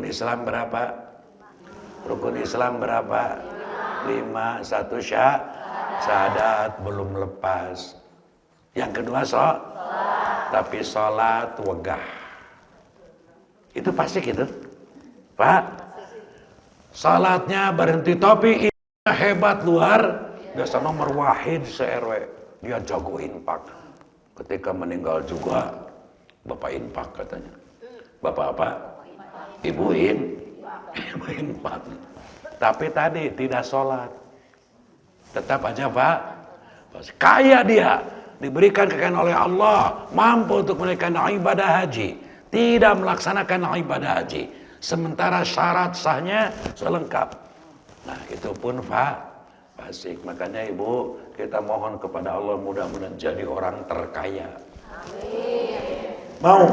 Islam berapa? Rukun Islam berapa? 5. Satu syahadat belum lepas. Yang kedua tapi sholat wegah. Itu pasti gitu, Pak. Sholatnya berhenti tapi hebat luar biasa, nomor wahid se-RW. Dia jago infak. Ketika meninggal juga bapak infak katanya. Bapak apa? Ibu infak. Tapi tadi tidak sholat. Tetap aja Pak, kaya dia, diberikan kekayaan oleh Allah, mampu untuk menunaikan ibadah haji, tidak melaksanakan ibadah haji, sementara syarat sahnya selengkap. Nah itu pun fasik. Makanya ibu, kita mohon kepada Allah mudah-mudahan jadi orang terkaya. Amin. Mau?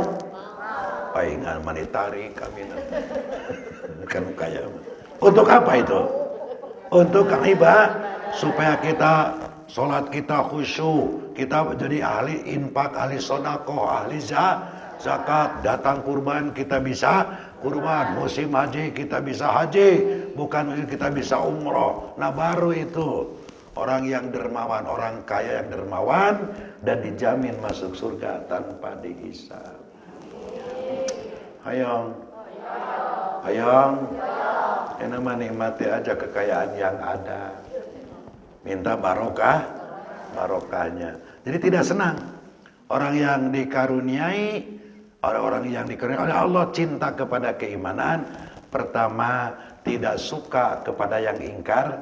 Paingan manitari kami kan kaya. Untuk apa itu? Untuk ibadah, supaya kita sholat kita khusyuk, kita jadi ahli infak, ahli sedekah, ahli zakat, datang kurban kita bisa kurban, musim haji kita bisa haji, bukan kita bisa umroh. Nah baru itu orang yang dermawan, orang kaya yang dermawan dan dijamin masuk surga tanpa dihisab. Hayong, enak nikmati aja kekayaan yang ada. Minta barokahnya. Jadi tidak senang orang yang dikaruniai, orang yang dikaruniai oleh Allah cinta kepada keimanan. Pertama, tidak suka kepada yang ingkar.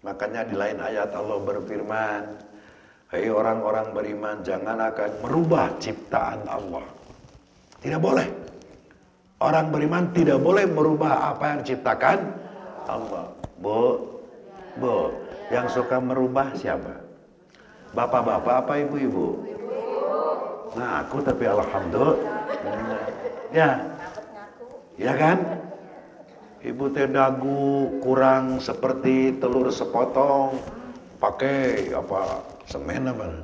Makanya di lain ayat Allah berfirman, "Hei orang-orang beriman, jangan akan merubah ciptaan Allah." Tidak boleh. Orang beriman tidak boleh merubah apa yang diciptakan Allah. Bu, yang suka merubah siapa? Bapak-bapak apa ibu-ibu? Nah aku tapi alhamdulillah. Ya kan? Ibu teh dagu kurang seperti telur sepotong, pakai apa? Semen apa?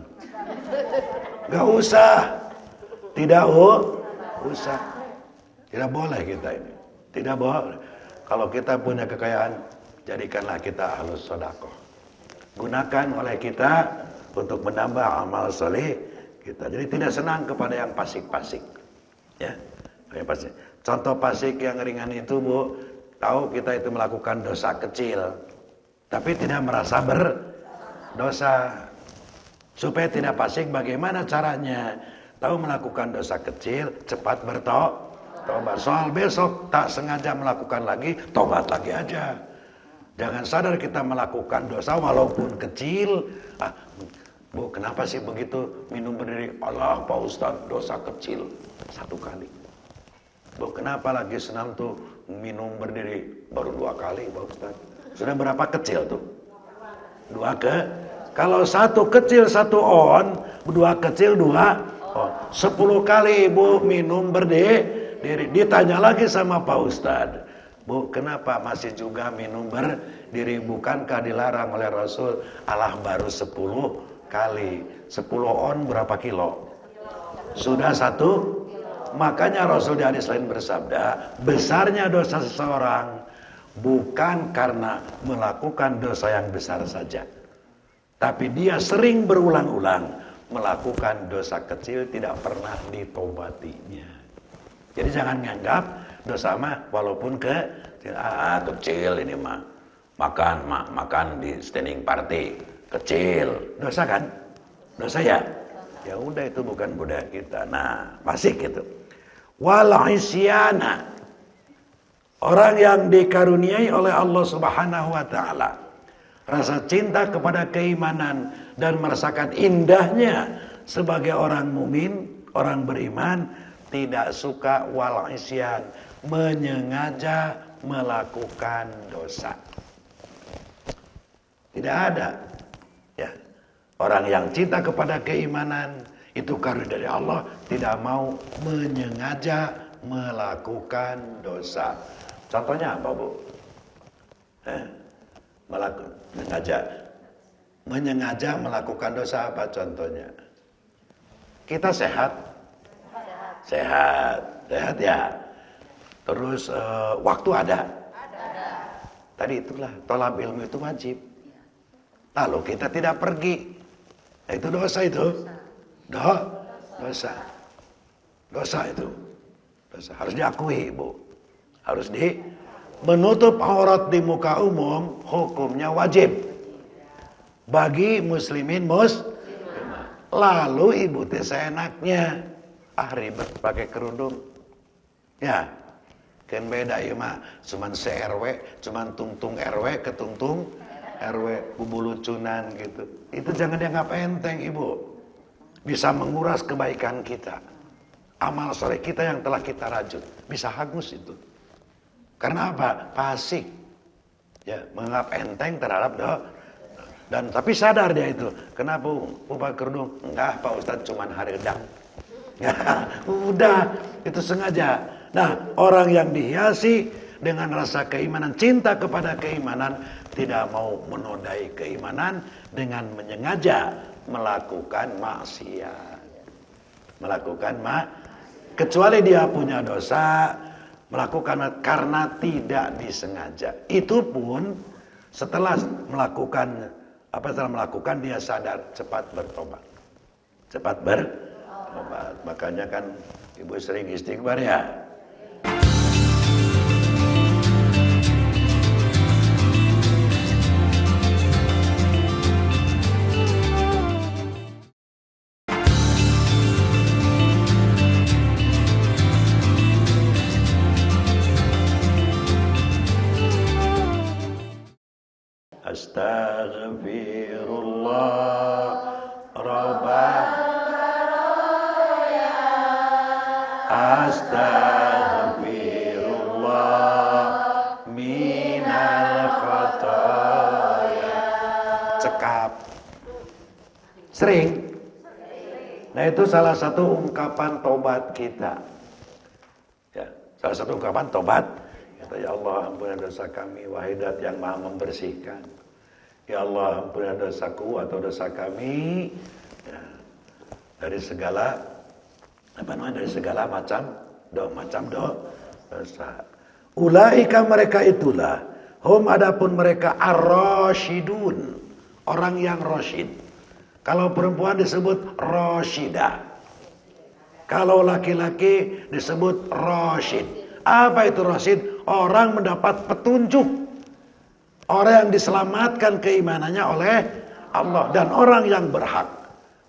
Gak usah. Tidak usah. Tidak boleh kita ini. Tidak boleh. Kalau kita punya kekayaan, jadikanlah kita ahlus sedekah. Gunakan oleh kita untuk menambah amal soleh kita. Jadi tidak senang kepada yang fasik-fasik. Ya, yang fasik. Contoh fasik yang ringan itu Bu, tahu kita itu melakukan dosa kecil, tapi tidak merasa berdosa. Supaya tidak fasik, bagaimana caranya? Tahu melakukan dosa kecil, cepat bertobat. Soal besok tak sengaja melakukan lagi, tobat lagi aja. Jangan sadar kita melakukan dosa walaupun kecil. Bu, kenapa sih begitu minum berdiri? Allah Pak Ustadz, dosa kecil 1 kali. Bu, kenapa lagi senam tuh minum berdiri? Baru 2 kali Pak Ustadz. Sudah berapa kecil tuh? 2 Kalau 1 kecil 1 on, 2 kecil 2 on. 10 kali Bu minum berdiri. Ditanya lagi sama Pak Ustadz, Bu, kenapa masih juga minum berdiri? Bukankah dilarang oleh Rasul? Allah baru 10 kali. 10 on berapa kilo? Sudah 1. Makanya Rasul di hadis lain bersabda, besarnya dosa seseorang bukan karena melakukan dosa yang besar saja, tapi dia sering berulang-ulang melakukan dosa kecil tidak pernah ditobatinya. Jadi jangan nganggap dosa mah walaupun kecil ini mah. Makan di standing party kecil. Dosa kan? Dosa ya? Ya udah itu bukan budaya kita. Nah, fasik itu. Wal isyana. Orang yang dikaruniai oleh Allah Subhanahu wa taala rasa cinta kepada keimanan dan merasakan indahnya sebagai orang mukmin, orang beriman, tidak suka wal isyan, menyengaja melakukan dosa. Tidak ada. Ya. Orang yang cinta kepada keimanan itu karunia dari Allah, tidak mau menyengaja melakukan dosa. Contohnya apa, Bu? Menyengaja melakukan dosa apa contohnya? Kita sehat ya. Terus waktu ada. Tadi itulah tolab ilmu itu wajib. Lalu kita tidak pergi, itu dosa itu. Dosa. Dosa itu. Dosa. Harus diakui, Bu. Harus menutup aurat di muka umum hukumnya wajib bagi muslimin lalu ibu teh seenaknya ribet pakai kerudung ya kan beda ya mah cuman se-RW cuman tungtung RW ke tungtung RW bubulucunan gitu itu jangan dianggap enteng ibu bisa menguras kebaikan kita amal soleh kita yang telah kita rajut bisa hangus itu. Karena apa? Fasik. Ya, menganggap enteng terhadap dan tapi sadar dia itu. Kenapa pakai kerudung? Enggak, Pak Ustadz cuman haredang. Ya, udah, itu sengaja. Nah, orang yang dihiasi dengan rasa keimanan, cinta kepada keimanan, tidak mau menodai keimanan dengan menyengaja melakukan maksiat. Kecuali dia punya dosa melakukan karena tidak disengaja. Itu pun setelah melakukan dia sadar cepat bertobat. Makanya kan ibu sering istighfar ya. Astaghfirullah Astaghfirullah minal khataya. Cekap. Sering. Nah itu salah satu ungkapan tobat kita. Ya, salah satu ungkapan tobat. Kata ya Allah ampuni dosa kami wahai Dat yang maha membersihkan. Ya Allah ampuni dosaku atau dosa kami ya, dari segala macam dosa. Ulaika mereka itulah hum adapun mereka ar-rasyidun orang yang rasyid. Kalau perempuan disebut rasyidah. Kalau laki-laki disebut rasyid. Apa itu rasyid? Orang mendapat petunjuk. Orang yang diselamatkan keimanannya oleh Allah. Dan orang yang berhak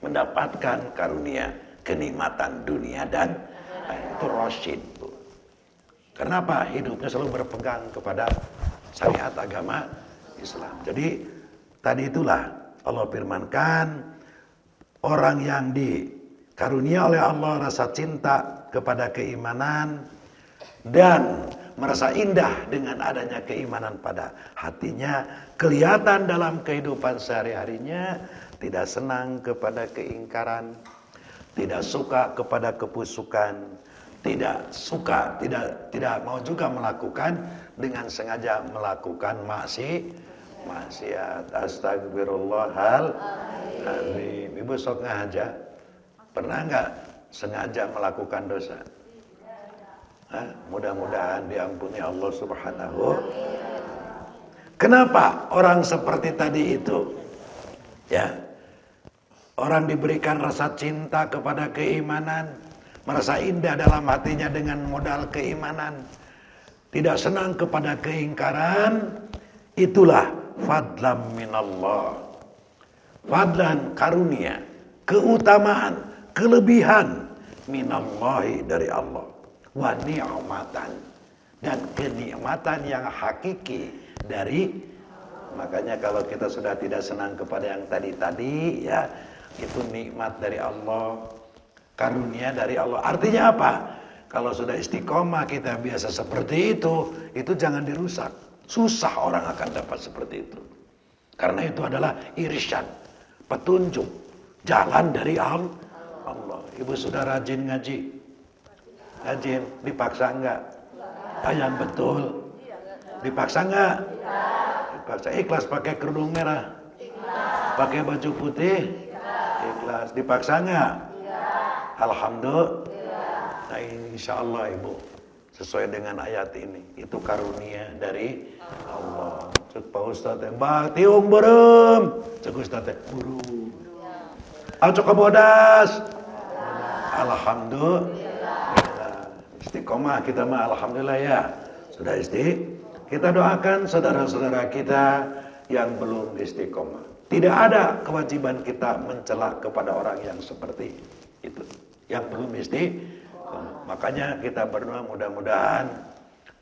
mendapatkan karunia, kenikmatan dunia dan itu rasyid. Kenapa? Hidupnya selalu berpegang kepada syariat agama Islam. Jadi tadi itulah Allah firmankan orang yang dikarunia oleh Allah rasa cinta kepada keimanan dan merasa indah dengan adanya keimanan pada hatinya, kelihatan dalam kehidupan sehari-harinya, tidak senang kepada keingkaran, tidak suka kepada kepusukan, tidak mau juga melakukan dengan sengaja melakukan maksiat. Astagfirullahaladzim. Ibu sok ngaja, pernah nggak sengaja melakukan dosa? Mudah-mudahan diampuni Allah Subhanahu. Kenapa orang seperti tadi itu? Ya, orang diberikan rasa cinta kepada keimanan, merasa indah dalam hatinya dengan modal keimanan, tidak senang kepada keingkaran, itulah fadlan minallah. Fadlan karunia, keutamaan, kelebihan minallahi dari Allah. Wa ni'matan dan kenikmatan yang hakiki dari. Makanya kalau kita sudah tidak senang kepada yang tadi ya itu nikmat dari Allah, karunia dari Allah. Artinya apa? Kalau sudah istiqomah kita biasa seperti itu jangan dirusak. Susah orang akan dapat seperti itu. Karena itu adalah irsyad, petunjuk, jalan dari Allah. Ibu sudah rajin ngaji. Rajin, dipaksa enggak? Yang betul. Dipaksa enggak? Dipaksa. Ikhlas pakai kerudung merah? Pakai baju putih? Ikhlas. Dipaksa enggak? Alhamdulillah. Nah insya Allah ibu sesuai dengan ayat ini. Itu karunia dari Allah. Cek Pak Ustadz, Mbak tiung berem. Cek Ustadz, burung. Acok kebodas. Alhamdulillah. Istiqomah kita mah alhamdulillah ya. Sudah kita doakan saudara-saudara kita yang belum istiqomah. Tidak ada kewajiban kita mencela kepada orang yang seperti itu, yang belum istiqomah. Makanya kita berdoa mudah-mudahan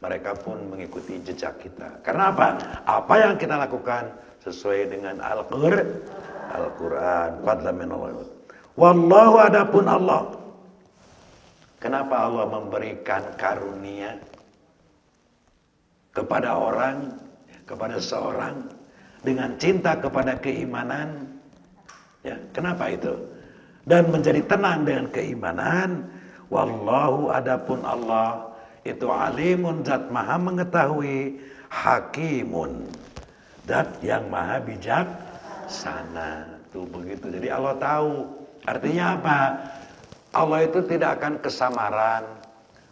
mereka pun mengikuti jejak kita. Karena apa? Apa yang kita lakukan sesuai dengan Al-Quran. Fadlan min Allah. Wallahu adapun Allah. Kenapa Allah memberikan karunia kepada orang, kepada seorang dengan cinta kepada keimanan? Ya, kenapa itu? Dan menjadi tenang dengan keimanan. Wallahu adapun Allah itu alimun, zat maha mengetahui, hakimun, zat yang maha bijaksana. Tuh begitu. Jadi Allah tahu. Artinya apa? Allah itu tidak akan kesamaran.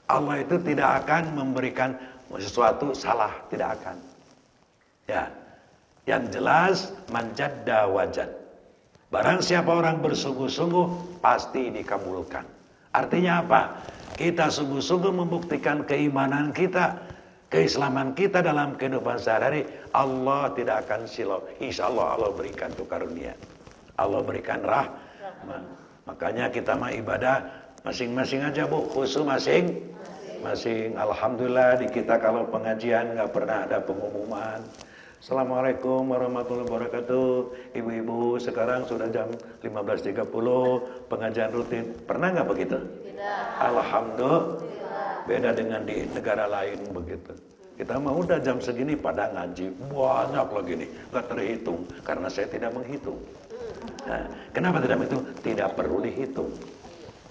Allah itu tidak akan memberikan sesuatu salah, tidak akan. Ya. Yang jelas manjadda wajad. Barang siapa orang bersungguh-sungguh pasti dikabulkan. Artinya apa? Kita sungguh-sungguh membuktikan keimanan kita, keislaman kita dalam kehidupan sehari-hari. Allah tidak akan silau. Insya Allah Allah berikan tuh karunia. Allah berikan rahmat. Makanya kita mah ibadah masing-masing aja bu, khusus masing-masing. Alhamdulillah di kita kalau pengajian nggak pernah ada pengumuman. Assalamualaikum warahmatullahi wabarakatuh. Ibu-ibu sekarang sudah jam 15.30 pengajian rutin. Pernah nggak begitu? Tidak. Alhamdulillah. Beda dengan di negara lain begitu. Kita mah udah jam segini pada ngaji. Banyak lagi nih, nggak terhitung karena saya tidak menghitung. Nah, kenapa tidak itu? Tidak perlu dihitung.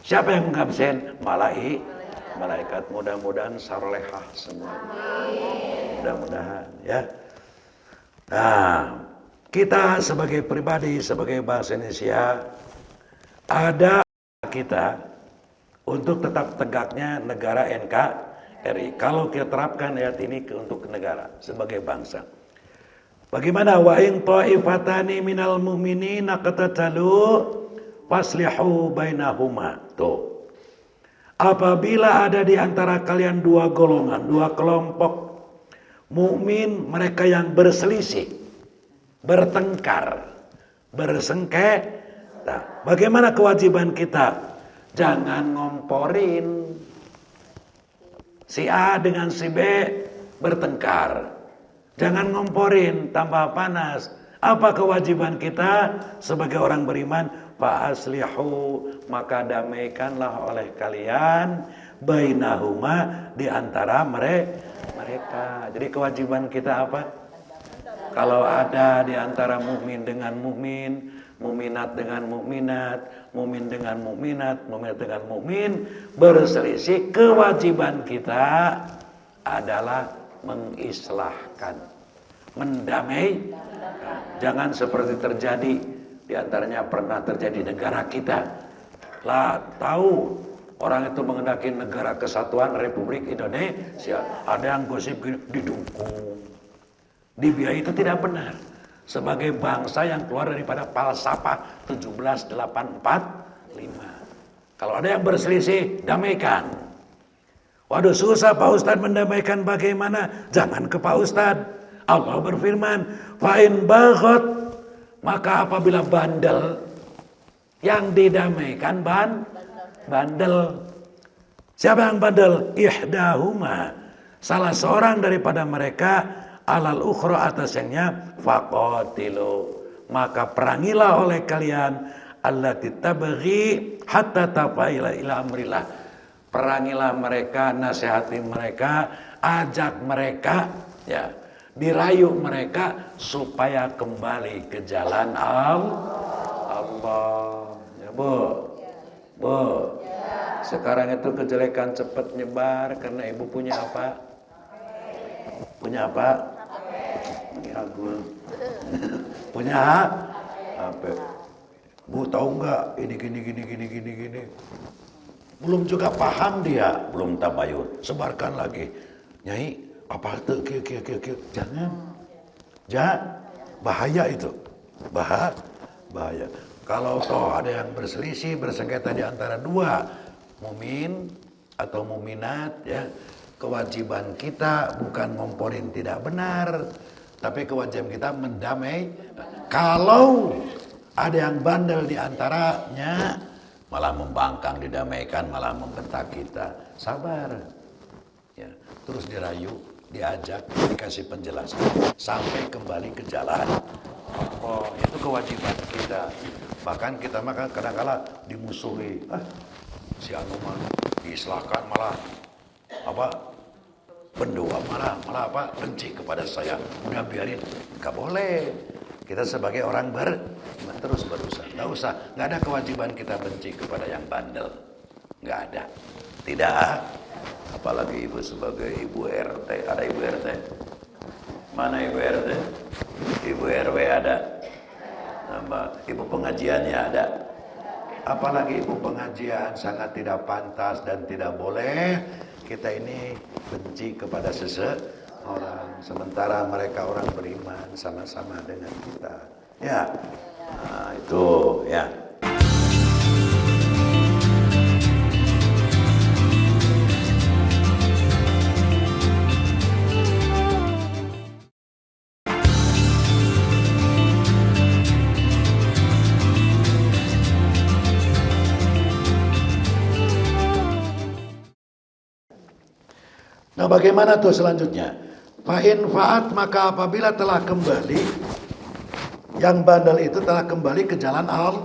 Siapa yang mengabsen? Malaikat. Mudah-mudahan salehah semua. Mudah-mudahan ya. Nah, kita sebagai pribadi, sebagai bangsa Indonesia, ada kita untuk tetap tegaknya negara NKRI. Kalau kita terapkan ayat ini untuk negara sebagai bangsa. Bagaimana wa in ta'ifatani minal mu'minina qatatalu faslihu bainahuma. Tuh. Apabila ada di antara kalian dua golongan, dua kelompok mukmin, mereka yang berselisih, bertengkar, bersengketa. Bagaimana kewajiban kita? Jangan ngomporin. Si A dengan si B bertengkar. Jangan ngomporin, tambah panas. Apa kewajiban kita sebagai orang beriman? Fa aslihu, maka damaikanlah oleh kalian bainahuma, di antara mereka. Jadi kewajiban kita apa? Kalau ada di antara mukmin dengan mukmin, mukminat dengan mukminat, mukmin dengan mukminat, mukminat dengan mukmin berselisih, kewajiban kita adalah mengislahkan, mendamai. Jangan seperti terjadi di antaranya pernah terjadi di negara kita. Lah tahu orang itu mengendaki negara kesatuan Republik Indonesia, ada yang gosip didukung, dibiayai. Itu tidak benar. Sebagai bangsa yang keluar daripada falsafah 17845. Kalau ada yang berselisih, damaikan. Waduh susah Pak Ustadz mendamaikan, bagaimana? Jangan ke Pak Ustadz. Allah berfirman, fa'in baghat, maka apabila bandel, yang didamaikan bandel. Siapa yang bandel? Ihdahuma, salah seorang daripada mereka, alal ukhra, atas yangnya, faqatilu, maka perangilah oleh kalian, allati tabghi hatta tafaila ila amrillah. Perangilah mereka, nasihati mereka, ajak mereka, ya, dirayu mereka supaya kembali ke jalan Allah. Ya, Bu. Sekarang itu kejelekan cepat nyebar karena ibu punya apa? Punya apa? Punya agul. Punya apa? Bu tahu nggak? Ini gini. Belum juga paham dia, belum tabayun. Sebarkan lagi. Nyai, apa itu? Jangan. Bahaya itu. Bahaya. Kalau toh ada yang berselisih, bersengketa di antara dua mumin atau muminat, ya, kewajiban kita bukan ngomporin tidak benar, tapi kewajiban kita mendamai. Kalau ada yang bandel di antaranya, malah membangkang, didamaikan, malah membentak kita. Sabar. Ya, terus dirayu, diajak, dikasih penjelasan sampai kembali ke jalan. Oh, itu kewajiban kita. Bahkan kita makan kadang-kala dimusuhi. Si anu mah diislahkan malah pendua malah benci kepada saya. Udah biarin, nggak boleh. Kita sebagai orang terus berusaha. Nggak ada kewajiban kita benci kepada yang bandel. Nggak ada. Tidak. Apalagi ibu sebagai ibu RT. Ada ibu RT? Mana ibu RT? Ibu RW ada? Ibu pengajiannya ada? Apalagi ibu pengajian, sangat tidak pantas dan tidak boleh kita ini benci kepada seseorang. Sementara mereka orang beriman sama-sama dengan kita. Ya, nah, itu ya. Nah, bagaimana tuh selanjutnya? Fa'in fa'at, maka apabila telah kembali, yang bandel itu telah kembali ke jalan Allah,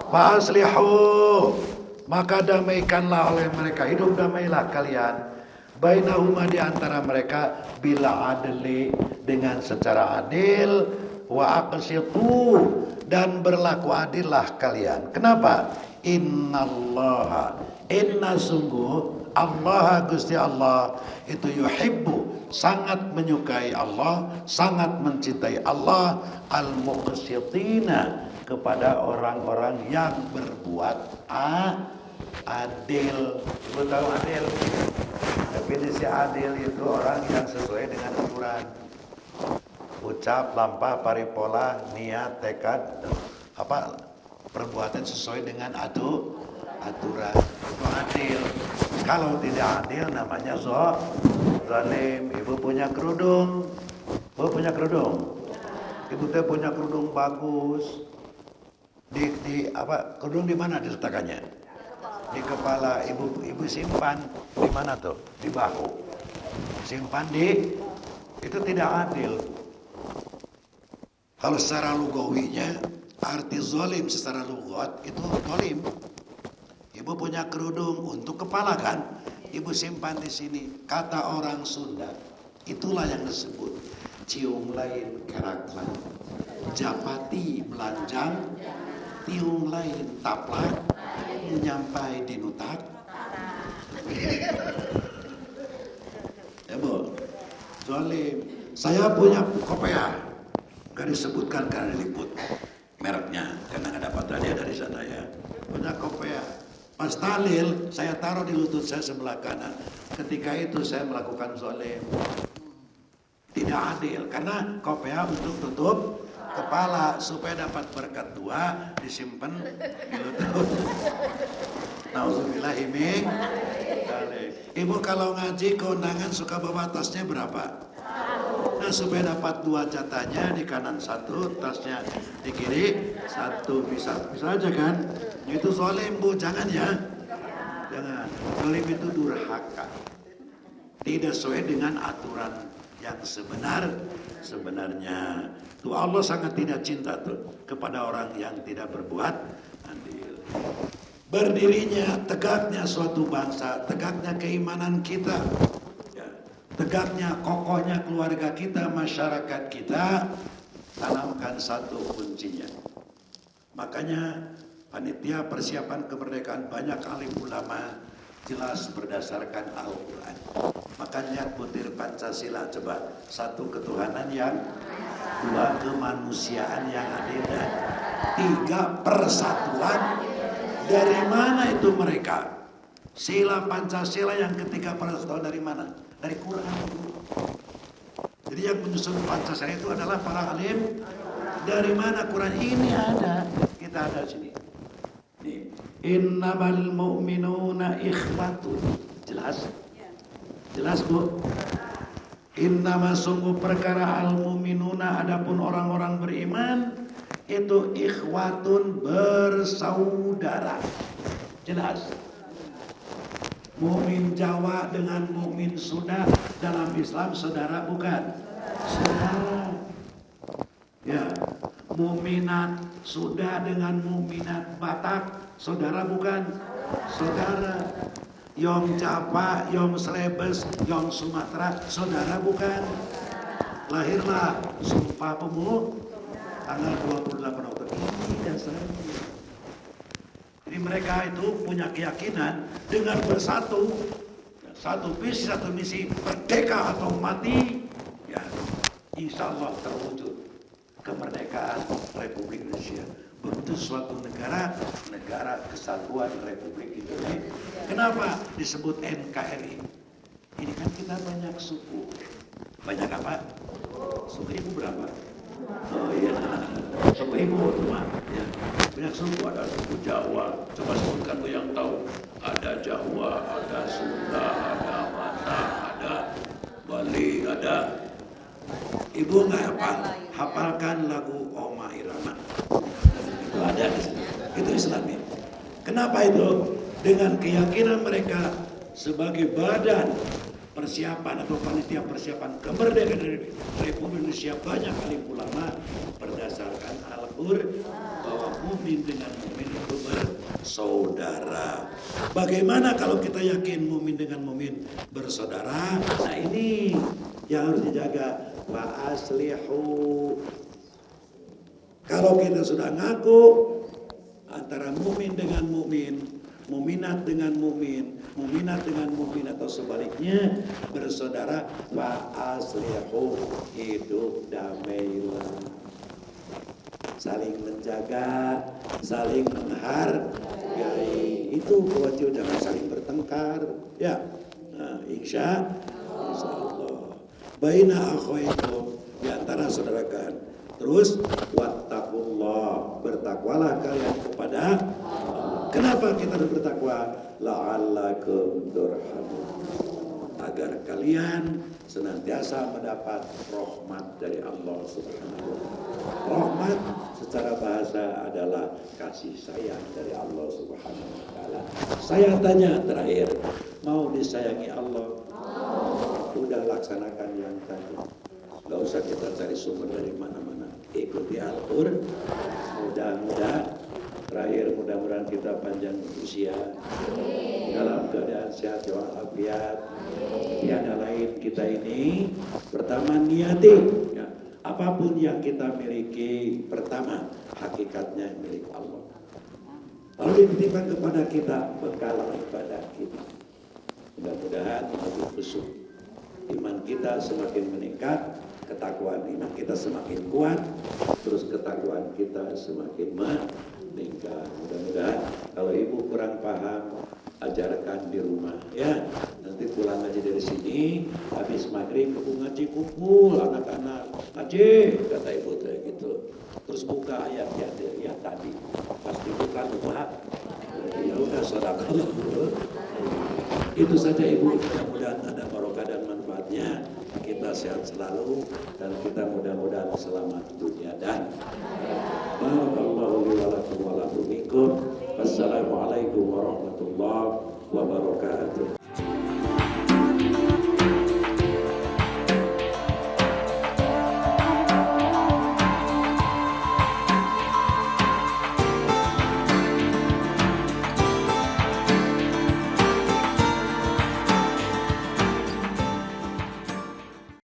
fa'aslihu, maka damaikanlah oleh mereka, hidup damailah kalian, bainahuma, di antara mereka, bila adli, dengan secara adil, wa aqsitu, dan berlaku adillah kalian. Kenapa? Innallaha, inna sungguh Allah, Gusti Allah itu yuhibbu, sangat menyukai Allah, sangat mencintai Allah, al-muqsitina, kepada orang-orang yang berbuat adil. Ibu tahu adil? Definisi adil itu orang yang sesuai dengan aturan. Ucap, lampah, paripola, niat, tekad, perbuatan sesuai dengan aturan. Itu adil. Kalau tidak adil namanya zalim. Ibu punya kerudung. Ibu punya kerudung. Ibu teh punya kerudung bagus. Kerudung di mana diletakkannya? Di kepala. Ibu simpan di mana tuh? Di bahu. Simpan itu tidak adil. Kalau secara lugawinya, arti zalim secara lugat itu zalim. Ibu punya kerudung untuk kepala kan? Ibu simpan di sini. Kata orang Sunda, itulah yang disebut cium lain kerak lain, japati belanjang, tiung lain taplak, menyampai di nutak. Ya Bu, zalim. Saya punya kopea, gak disebutkan karena diliput mereknya, karena nggak dapat hadiah dari sana ya. Punya kopea. Pas tahlil, saya taruh di lutut saya sebelah kanan. Ketika itu saya melakukan zalim. Tidak adil, karena kopea untuk tutup kepala supaya dapat berkat dua, disimpan di lutut. Nauzubillahi min dzalik. Ibu kalau ngaji keundangan suka bawa tasnya berapa? Nah, supaya dapat dua jatahnya, di kanan satu, tasnya di kiri satu, bisa aja kan? Itu zalim Bu, jangan ya. Jangan. Zalim itu durhaka. Tidak sesuai dengan aturan yang sebenarnya. Tuh Allah sangat tidak cinta tuh kepada orang yang tidak berbuat adil. Berdirinya, tegaknya suatu bangsa, tegaknya keimanan kita, tegaknya, kokohnya keluarga kita, masyarakat kita, tanamkan satu kuncinya. Makanya panitia persiapan kemerdekaan banyak alim ulama jelas berdasarkan Al-Quran. Makanya butir Pancasila coba, satu ketuhanan yang, dua kemanusiaan yang adil, dan tiga persatuan. Dari mana itu mereka? Sila Pancasila yang ke-13 tahun dari mana? Dari Quran. Jadi yang menyusun Pancasila itu adalah para alim. Dari mana Quran ini ada? Kita ada sini. Nih, innamal mu'minuna ikhwatun. Jelas? Jelas, Bu? Innama sungguh perkara al-mu'minuna, adapun orang-orang beriman itu ikhwatun, bersaudara. Jelas? Mukmin Jawa dengan mukmin Sunda dalam Islam saudara bukan? Saudara. Ya, mukminat Sunda dengan mukminat Batak saudara bukan? Saudara. Yom Java, Yom Slebes, Yom Sumatera saudara bukan? Lahirlah Sumpah Pemuda tanggal 28 Oktober ini dasarnya. Jadi mereka itu punya keyakinan dengan bersatu, satu visi, satu misi, merdeka atau mati, ya insya Allah terwujud kemerdekaan Republik Indonesia. Bentuk suatu negara kesatuan Republik Indonesia. Kenapa disebut NKRI? Ini kan kita banyak suku. Banyak apa? Suku ibu berapa? Oh iya, suku ibu cuma ya. Banyak suku, ada suku Jawa. Coba sebutkan tuh yang tahu. Ada Jawa, ada Sunda, ada Batak, ada Bali, ada. Ibu nggak hafalkan lagu Oma Irama? Itu ada di sini. Itu Islami. Kenapa itu? Dengan keyakinan mereka sebagai badan persiapan atau panitia persiapan kemerdekaan Republik Indonesia, banyak alim ulama berdasarkan Al-Qur'an bahwa mukmin dengan mukmin itu bersaudara. Bagaimana kalau kita yakin mukmin dengan mukmin bersaudara? Nah ini yang harus dijaga. Wa aslihu. Kalau kita sudah ngaku antara mukmin dengan mukmin, muminat dengan mukmin, muminat dengan mukmin atau sebaliknya bersaudara, wa aslihu, hidup damailah, saling menjaga, saling menghargai. Itu kewajiban, jangan saling bertengkar, ya. Nah, insya Allah. Baina akhwaikum, di antara saudara kalian. Terus wattaqullah, bertakwalah kalian kepada Allah. Kenapa kita harus bertakwa? La'allakum turhamun, agar kalian senantiasa mendapat rahmat dari Allah Subhanahu wa taala. Rahmat secara bahasa adalah kasih sayang dari Allah Subhanahu wa taala. Saya tanya terakhir, mau disayangi Allah? Udah laksanakan yang tadi. Gak usah kita cari sumber dari mana-mana. Ikuti Al-Qur'an. Mudah-mudahan kita panjang usia, dalam keadaan sehat walafiat. Tiada lain kita ini. Pertama niati, ya, apapun yang kita miliki, pertama hakikatnya milik Allah. Lalu dititipkan kepada kita bekal ibadah kita. Mudah-mudahan lebih khusyuk. Iman kita semakin meningkat, ketakwaan iman kita semakin kuat, terus ketakwaan kita semakin meningkat. Mudah-mudahan kalau ibu kurang paham, ajarkan di rumah, ya. Nanti pulang aja dari sini, habis maghrib ngaji kumpul anak-anak, ngaji, kata ibu kayak gitu. Terus buka ayat yang tadi, pasti buka lupa, ya udah sedekah. Itu saja ibu, mudah-mudahan ada barokah dan manfaatnya. Kita sehat selalu dan kita mudah-mudahan selamat dunia dan barakallahu li wa lakum wa lakum minkum. Wassalamualaikum warahmatullahi wabarakatuh.